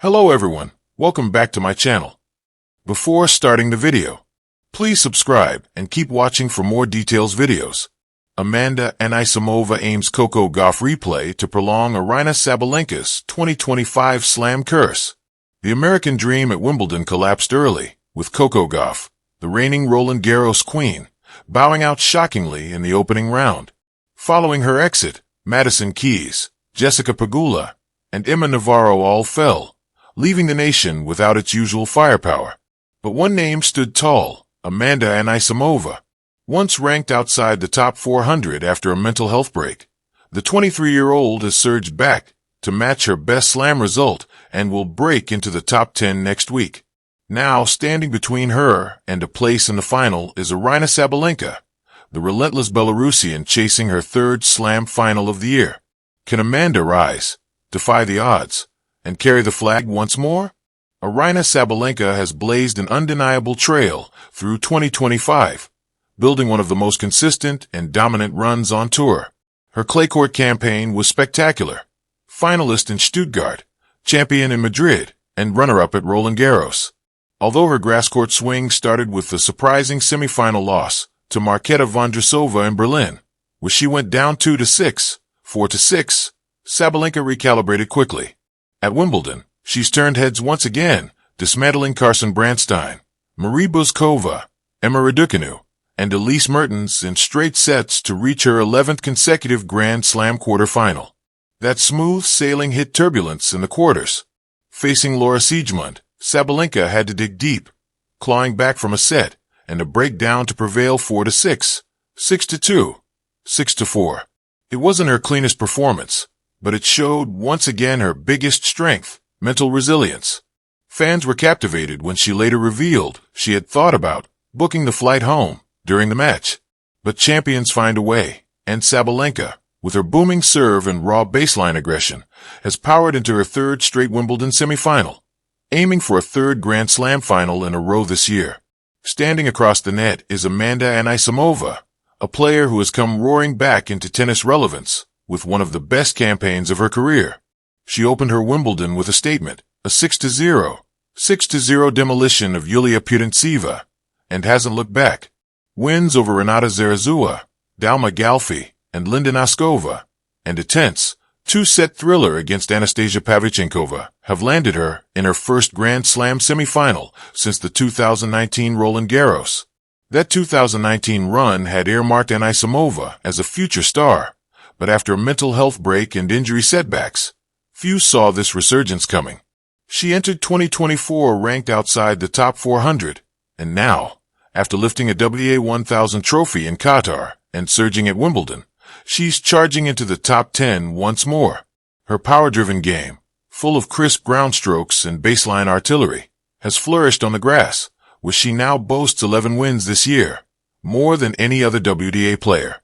Hello everyone, welcome back to my channel. Before starting the video, please subscribe and keep watching for more details videos. Amanda Anisimova aims Coco Gauff replay to prolong Aryna Sabalenka's 2025 slam curse. The American dream at Wimbledon collapsed early, with Coco Gauff, the reigning Roland Garros queen, bowing out shockingly in the opening round. Following her exit, Madison Keys, Jessica Pegula, and Emma Navarro all fell, leaving the nation without its usual firepower. But one name stood tall, Amanda Anisimova. Once ranked outside the top 400 after a mental health break, the 23-year-old has surged back to match her best slam result and will break into the top 10 next week. Now, standing between her and a place in the final is Aryna Sabalenka, the relentless Belarusian chasing her third slam final of the year. Can Amanda rise, defy the odds, and carry the flag once more? Aryna Sabalenka has blazed an undeniable trail through 2025, building one of the most consistent and dominant runs on tour. Her clay court campaign was spectacular. Finalist in Stuttgart, champion in Madrid, and runner-up at Roland Garros. Although her grass court swing started with the surprising semifinal loss to Marketa Vondrousova in Berlin, where she went down 2-6, 4-6, Sabalenka recalibrated quickly. At Wimbledon, she's turned heads once again, dismantling Carson Brandstein, Marie Buzkova, Emma Raducanu, and Elise Mertens in straight sets to reach her 11th consecutive Grand Slam quarterfinal. That smooth sailing hit turbulence in the quarters. Facing Laura Siegemund, Sabalenka had to dig deep, clawing back from a set and a breakdown to prevail 4-6, 6-2, 6-4. It wasn't her cleanest performance, but it showed once again her biggest strength, mental resilience. Fans were captivated when she later revealed she had thought about booking the flight home during the match. But champions find a way, and Sabalenka, with her booming serve and raw baseline aggression, has powered into her third straight Wimbledon semifinal, aiming for a third Grand Slam final in a row this year. Standing across the net is Amanda Anisimova, a player who has come roaring back into tennis relevance with one of the best campaigns of her career. She opened her Wimbledon with a statement, a 6-0 demolition of Yulia Putintseva, and hasn't looked back. Wins over Renata Zarazua, Dalma Galfi, and Linda Noskova, and a tense, two-set thriller against Anastasia Pavlyuchenkova have landed her in her first Grand Slam semifinal since the 2019 Roland Garros. That 2019 run had earmarked Anisimova as a future star, but after a mental health break and injury setbacks, few saw this resurgence coming. She entered 2024 ranked outside the top 400, and now, after lifting a WTA 1000 trophy in Qatar and surging at Wimbledon, she's charging into the top 10 once more. Her power-driven game, full of crisp ground strokes and baseline artillery, has flourished on the grass, where she now boasts 11 wins this year, more than any other WTA player.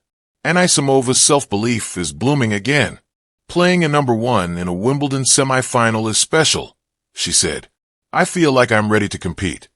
Anisimova's self-belief is blooming again. Playing a number one in a Wimbledon semifinal is special, she said. I feel like I'm ready to compete.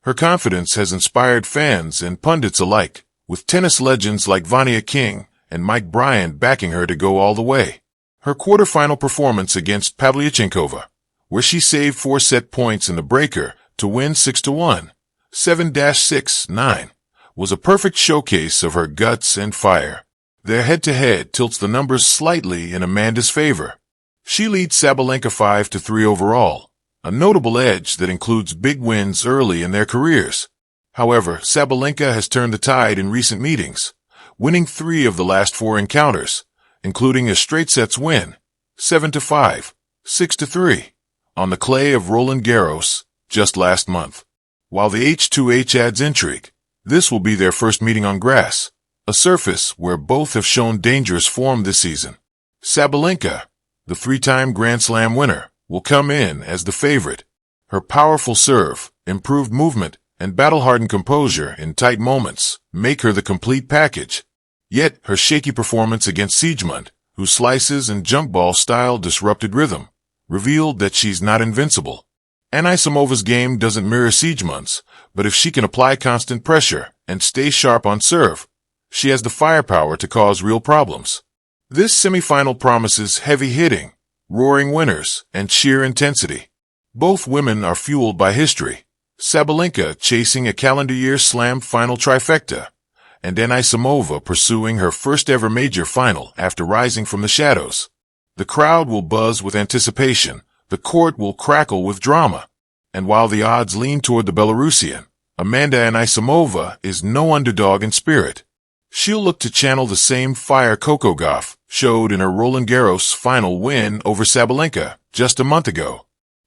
Her confidence has inspired fans and pundits alike, with tennis legends like Vania King and Mike Bryant backing her to go all the way. Her quarterfinal performance against Pavlyuchenkova, where she saved 4-set points in the breaker to win 6-1, 7-6-9, was a perfect showcase of her guts and fire. Their head-to-head tilts the numbers slightly in Amanda's favor. She leads Sabalenka 5-3 overall, a notable edge that includes big wins early in their careers. However, Sabalenka has turned the tide in recent meetings, winning 3 of the last 4 encounters, including a straight sets win, 7-5, 6-3, on the clay of Roland Garros just last month. While the H2H adds intrigue, this will be their first meeting on grass, a surface where both have shown dangerous form this season. Sabalenka, the 3-time Grand Slam winner, will come in as the favorite. Her powerful serve, improved movement, and battle-hardened composure in tight moments make her the complete package. Yet, her shaky performance against Siegemund, whose slices and junk ball style disrupted rhythm, revealed that she's not invincible. Anisimova's game doesn't mirror Siegemund's, but if she can apply constant pressure and stay sharp on serve, she has the firepower to cause real problems. This semifinal promises heavy hitting, roaring winners, and sheer intensity. Both women are fueled by history. Sabalenka chasing a calendar year slam final trifecta, and Anisimova pursuing her first ever major final after rising from the shadows. The crowd will buzz with anticipation, the court will crackle with drama. And while the odds lean toward the Belarusian, Amanda Anisimova is no underdog in spirit. She'll look to channel the same fire Coco Gauff showed in her Roland Garros final win over Sabalenka just a month ago.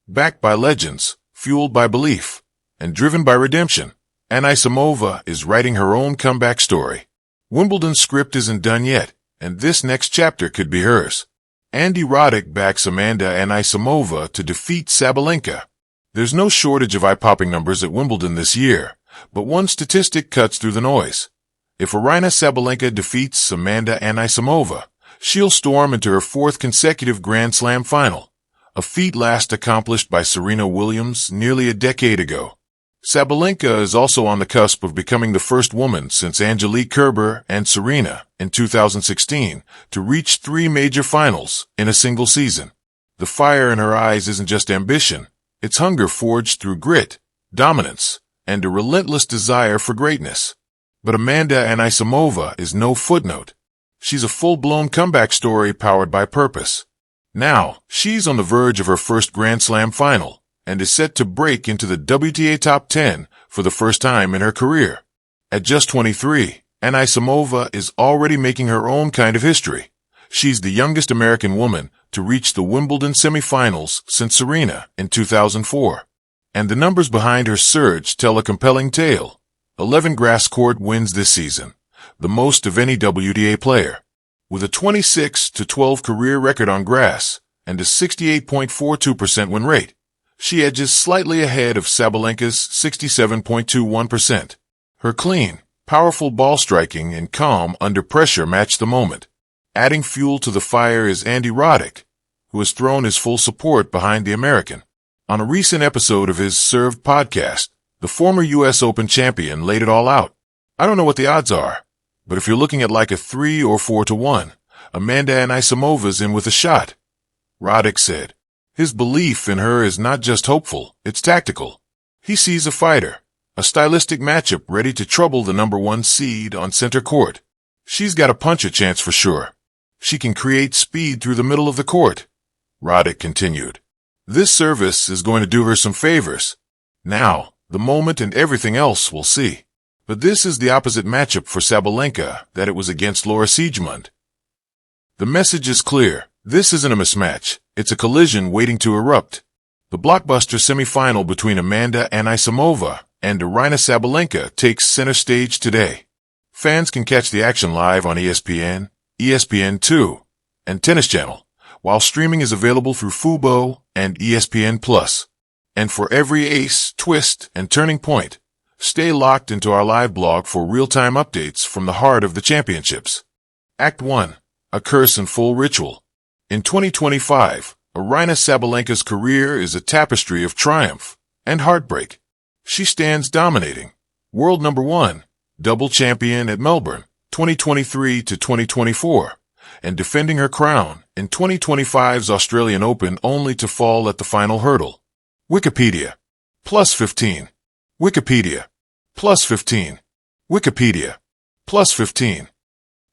Backed by legends, fueled by belief, and driven by redemption, Anisimova is writing her own comeback story. Wimbledon's script isn't done yet, and this next chapter could be hers. Andy Roddick backs Amanda Anisimova to defeat Sabalenka. There's no shortage of eye-popping numbers at Wimbledon this year, but one statistic cuts through the noise. If Aryna Sabalenka defeats Amanda Anisimova, she'll storm into her fourth consecutive Grand Slam final, a feat last accomplished by Serena Williams nearly a decade ago. Sabalenka is also on the cusp of becoming the first woman since Angelique Kerber and Serena in 2016 to reach 3 major finals in a single season. The fire in her eyes isn't just ambition, it's hunger forged through grit, dominance, and a relentless desire for greatness. But Amanda Anisimova is no footnote. She's a full-blown comeback story powered by purpose. Now, she's on the verge of her first Grand Slam final, and is set to break into the WTA top 10 for the first time in her career. At just 23, Anisimova is already making her own kind of history. She's the youngest American woman to reach the Wimbledon semifinals since Serena in 2004. And the numbers behind her surge tell a compelling tale. 11 grass court wins this season, the most of any WTA player. With a 26-12 career record on grass and a 68.42% win rate, she edges slightly ahead of Sabalenka's 67.21%. Her clean, powerful ball striking and calm under pressure match the moment. Adding fuel to the fire is Andy Roddick, who has thrown his full support behind the American. On a recent episode of his Served podcast, the former U.S. Open champion laid it all out. I don't know what the odds are, but if you're looking at like a 3 or 4 to 1, Amanda Anisimova's in with a shot. Roddick said. His belief in her is not just hopeful, it's tactical. He sees a fighter, a stylistic matchup ready to trouble the number 1 seed on center court. She's got a puncher chance for sure. She can create speed through the middle of the court. Roddick continued. This service is going to do her some favors. Now, the moment and everything else we'll see. But this is the opposite matchup for Sabalenka that it was against Laura Siegemund. The message is clear. This isn't a mismatch. It's a collision waiting to erupt. The blockbuster semifinal between Amanda Anisimova and Aryna Sabalenka takes center stage today. Fans can catch the action live on ESPN, ESPN2, and Tennis Channel, while streaming is available through Fubo and ESPN+. And for every ace, twist, and turning point, stay locked into our live blog for real-time updates from the heart of the championships. Act 1. A Curse and Full Ritual. In 2025, Aryna Sabalenka's career is a tapestry of triumph and heartbreak. She stands dominating. World number 1, double champion at Melbourne, 2023 to 2024, and defending her crown in 2025's Australian Open only to fall at the final hurdle. Wikipedia. +15. Wikipedia. +15. Wikipedia. +15.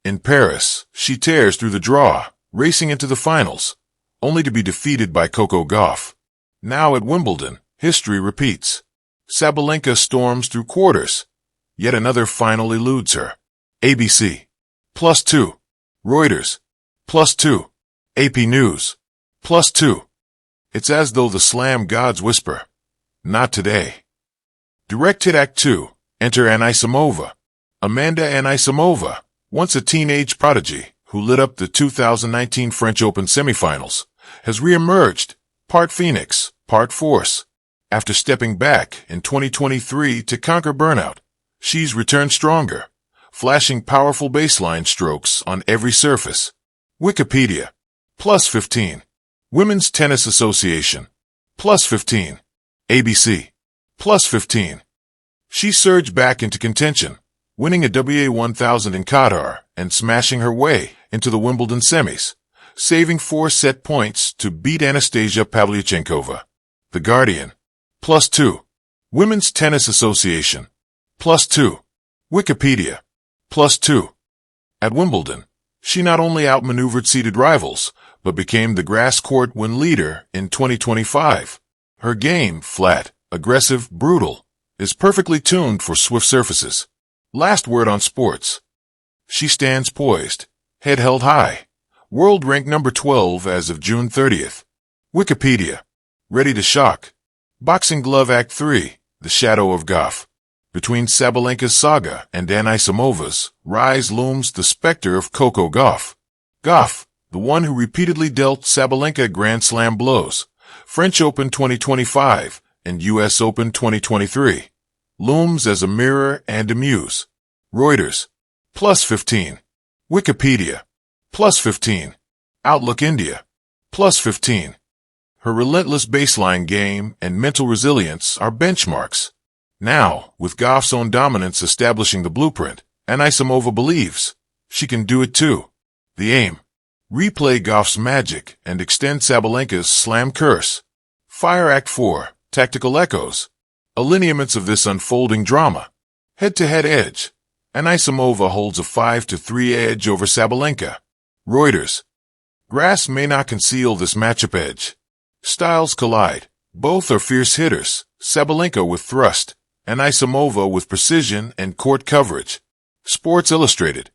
In Paris, she tears through the draw, racing into the finals, only to be defeated by Coco Gauff. Now at Wimbledon, history repeats. Sabalenka storms through quarters. Yet another final eludes her. ABC. +2. Reuters. +2. AP News. +2. It's as though the slam gods whisper, not today. Direct hit Act 2. Enter Anisimova. Amanda Anisimova, once a teenage prodigy who lit up the 2019 French Open semifinals, has reemerged, part Phoenix, part Force. After stepping back in 2023 to conquer burnout, she's returned stronger, flashing powerful baseline strokes on every surface. Wikipedia. +15. Women's Tennis Association. +15. ABC. +15. She surged back into contention, winning a WA 1000 in Qatar and smashing her way into the Wimbledon semis, saving 4 set points to beat Anastasia Pavlyuchenkova. The Guardian. +2. Women's Tennis Association. +2. Wikipedia. +2. At Wimbledon, she not only outmaneuvered seeded rivals, but became the grass court win leader in 2025. Her game, flat, aggressive, brutal, is perfectly tuned for swift surfaces. Last word on sports. She stands poised, head held high. World rank number 12 as of June 30th. Wikipedia. Ready to shock. Boxing Glove Act 3, The Shadow of Gauff. Between Sabalenka's saga and Anisimova's rise looms the specter of Coco Gauff. Gauff, the one who repeatedly dealt Sabalenka Grand Slam blows, French Open 2025 and US Open 2023, looms as a mirror and a muse. Reuters. +15. Wikipedia. +15. Outlook India. +15. Her relentless baseline game and mental resilience are benchmarks. Now, with Gauff's own dominance establishing the blueprint, Anisimova believes she can do it too. The aim: replay Gauff's magic and extend Sabalenka's slam curse. Fire Act 4, Tactical Echoes. Lineaments of this unfolding drama. Head-to-head edge. Anisimova holds a 5-3 edge over Sabalenka. Reuters. Grass may not conceal this matchup edge. Styles collide. Both are fierce hitters, Sabalenka with thrust, Anisimova with precision and court coverage. Sports Illustrated.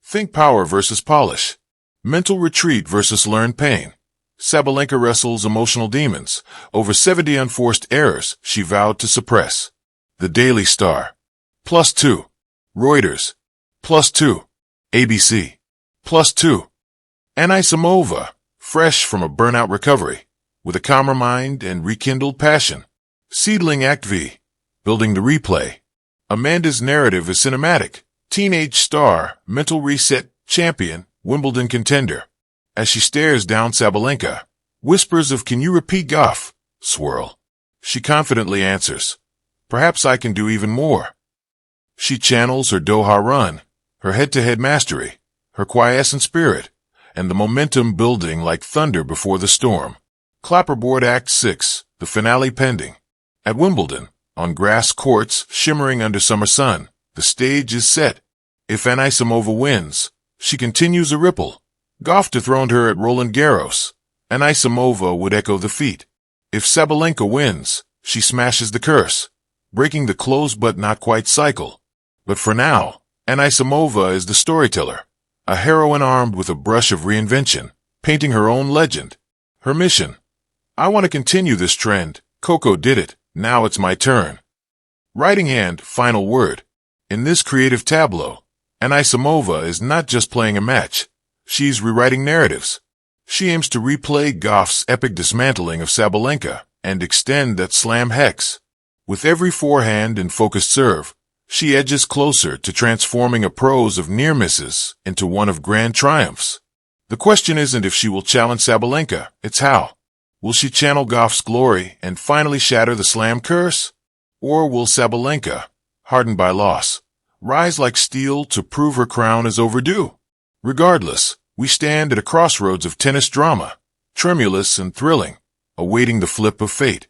Think power versus polish. Mental retreat versus learned pain. Sabalenka wrestles emotional demons over 70 unforced errors she vowed to suppress. The Daily Star. +2. Reuters. +2. ABC. +2. Anisimova, fresh from a burnout recovery, with a calmer mind and rekindled passion. Seedling Act V. Building the replay. Amanda's narrative is cinematic. Teenage star, mental reset, champion, Wimbledon contender. As she stares down Sabalenka, whispers of "Can you repeat Gauff?" swirl. She confidently answers, "Perhaps I can do even more." She channels her Doha run, her head-to-head mastery, her quiescent spirit, and the momentum building like thunder before the storm. Clapperboard Act 6, the finale pending. At Wimbledon, on grass courts shimmering under summer sun, the stage is set. If Anisimova wins, she continues a ripple. Gauff dethroned her at Roland Garros. Anisimova would echo the feat. If Sabalenka wins, she smashes the curse, breaking the close but not quite cycle. But for now, Anisimova is the storyteller, a heroine armed with a brush of reinvention, painting her own legend. Her mission: I want to continue this trend. Coco did it. Now it's my turn. Writing hand, final word. In this creative tableau, Anisimova is not just playing a match. She's rewriting narratives. She aims to replay Gauff's epic dismantling of Sabalenka and extend that slam hex. With every forehand and focused serve, she edges closer to transforming a prose of near misses into one of grand triumphs. The question isn't if she will challenge Sabalenka, it's how. Will she channel Gauff's glory and finally shatter the slam curse? Or will Sabalenka, hardened by loss, rise like steel to prove her crown is overdue? Regardless, we stand at a crossroads of tennis drama, tremulous and thrilling, awaiting the flip of fate.